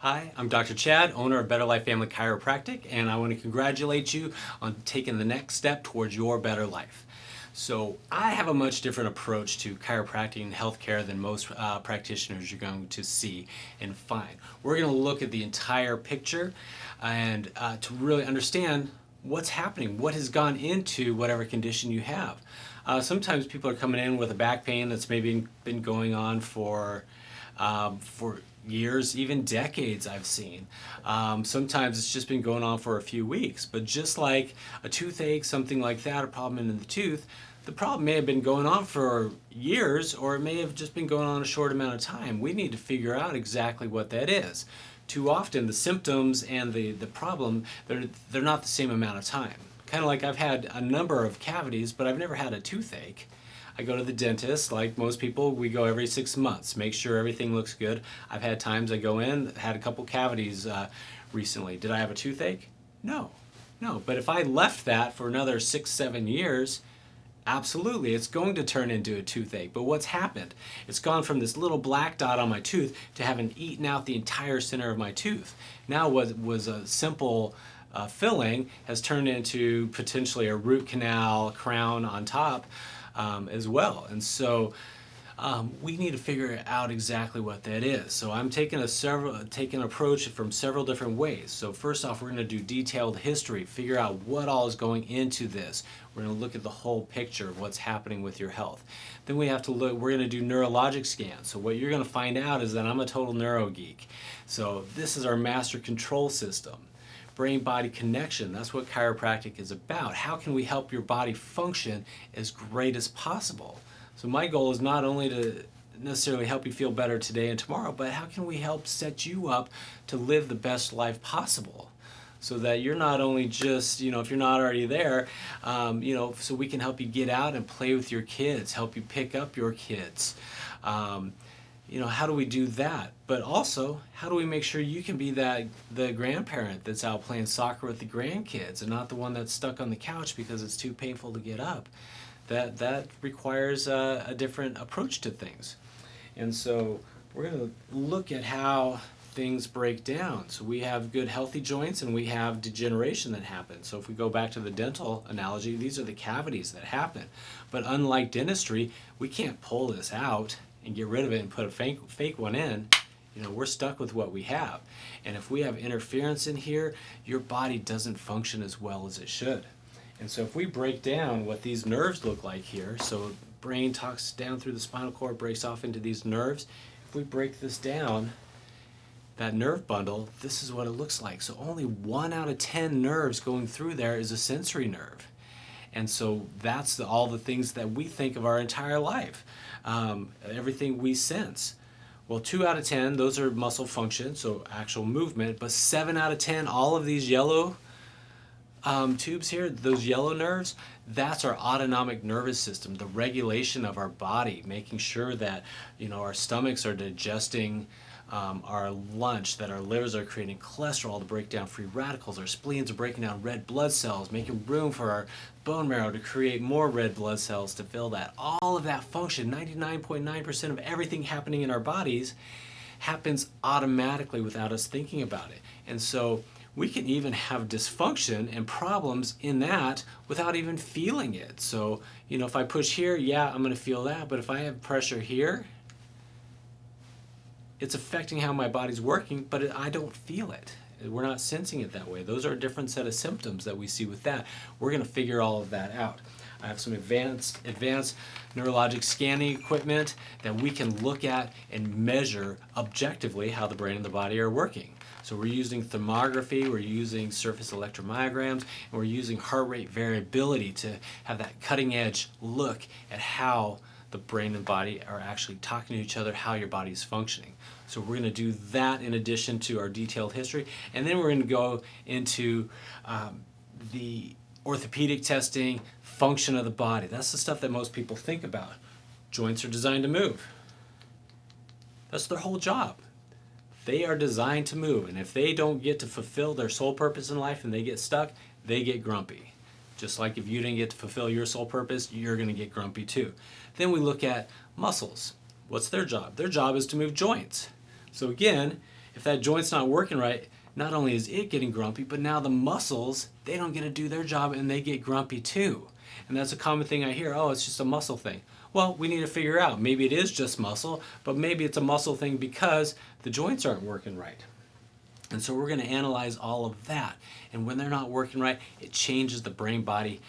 Hi, I'm Dr. Chad, owner of Better Life Family Chiropractic, and I want to congratulate you on taking the next step towards your better life. So I have a much different approach to chiropractic and healthcare than most practitioners you're going to see and find. We're going to look at the entire picture and to really understand what's happening, what has gone into whatever condition you have. Sometimes people are coming in with a back pain that's maybe been going on for years, even decades I've seen. Sometimes it's just been going on for a few weeks, but just like a toothache, something like that, a problem in the tooth, the problem may have been going on for years, or it may have just been going on a short amount of time. We need to figure out exactly what that is. Too often the symptoms and the problem, they're not the same amount of time. Kind of like I've had a number of cavities, but I've never had a toothache. I go to the dentist, like most people, we go every 6 months, make sure everything looks good. I've had times I go in, had a couple cavities recently. Did I have a toothache? No, no. But if I left that for another 6, 7 years, absolutely, it's going to turn into a toothache. But what's happened? It's gone from this little black dot on my tooth to having eaten out the entire center of my tooth. Now what was a simple filling has turned into potentially a root canal crown on top as well. And so we need to figure out exactly what that is. So I'm taking an approach from several different ways. So first off, we're going to do detailed history, figure out what all is going into this. We're going to look at the whole picture of what's happening with your health. Then we have to look, we're going to do neurologic scans. So what you're going to find out is that I'm a total neuro geek. So this is our master control system. Brain-body connection, that's what chiropractic is about. How can we help your body function as great as possible? So my goal is not only to necessarily help you feel better today and tomorrow, but how can we help set you up to live the best life possible? So that you're not only just, if you're not already there, so we can help you get out and play with your kids, help you pick up your kids. How do we do that? But also, how do we make sure you can be the grandparent that's out playing soccer with the grandkids and not the one that's stuck on the couch because it's too painful to get up? That requires a different approach to things. And so we're going to look at how things break down. So we have good healthy joints and we have degeneration that happens. So if we go back to the dental analogy, these are the cavities that happen. But unlike dentistry, we can't pull this out and get rid of it and put a fake one in. We're stuck with what we have. And if we have interference in here, your body doesn't function as well as it should. And so if we break down what these nerves look like here, so brain talks down through the spinal cord, breaks off into these nerves. If we break this down, that nerve bundle, this is what it looks like. So only 1 out of 10 nerves going through there is a sensory nerve. And so that's all the things that we think of our entire life, everything we sense. Well, 2 out of 10, those are muscle function, so actual movement, but 7 out of 10, all of these yellow tubes here, those yellow nerves, that's our autonomic nervous system, the regulation of our body, making sure that our stomachs are digesting our lunch, that our livers are creating cholesterol to break down free radicals, our spleens are breaking down red blood cells, making room for our bone marrow to create more red blood cells to fill that. All of that function, 99.9% of everything happening in our bodies happens automatically without us thinking about it. And so we can even have dysfunction and problems in that without even feeling it. So, if I push here, yeah, I'm going to feel that, but if I have pressure here, it's affecting how my body's working, but I don't feel it. We're not sensing it that way. Those are a different set of symptoms that we see with that. We're going to figure all of that out. I have some advanced neurologic scanning equipment that we can look at and measure objectively how the brain and the body are working. So we're using thermography, we're using surface electromyograms, and we're using heart rate variability to have that cutting edge look at how the brain and body are actually talking to each other, how your body is functioning. So we're going to do that in addition to our detailed history. And then we're going to go into the orthopedic testing, function of the body. That's the stuff that most people think about. Joints are designed to move. That's their whole job. They are designed to move. And if they don't get to fulfill their sole purpose in life and they get stuck, they get grumpy. Just like if you didn't get to fulfill your sole purpose, you're going to get grumpy too. Then we look at muscles. What's their job? Their job is to move joints. So again, if that joint's not working right, not only is it getting grumpy, but now the muscles, they don't get to do their job and they get grumpy too. And that's a common thing I hear, oh, it's just a muscle thing. Well, we need to figure out, maybe it is just muscle, but maybe it's a muscle thing because the joints aren't working right. And so we're going to analyze all of that. And when they're not working right, it changes the brain-body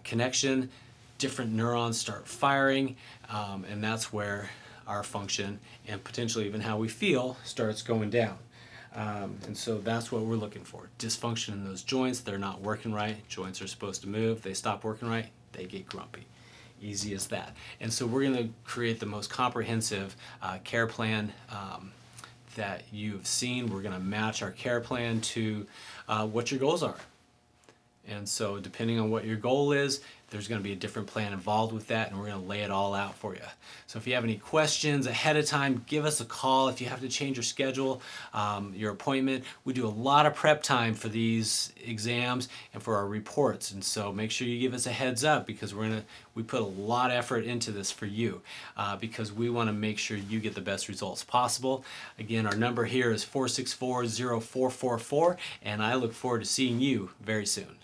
connection. Different neurons start firing, and that's where our function and potentially even how we feel starts going down. And so that's what we're looking for. Dysfunction in those joints, they're not working right. Joints are supposed to move. They stop working right, they get grumpy. Easy as that. And so we're going to create the most comprehensive care plan that you've seen. We're going to match our care plan to what your goals are. And so depending on what your goal is, there's going to be a different plan involved with that, and we're going to lay it all out for you. So if you have any questions ahead of time, give us a call. If you have to change your schedule, your appointment, we do a lot of prep time for these exams and for our reports. And so make sure you give us a heads up, because we put a lot of effort into this for you, because we want to make sure you get the best results possible. Again, our number here is 464-0444, and I look forward to seeing you very soon.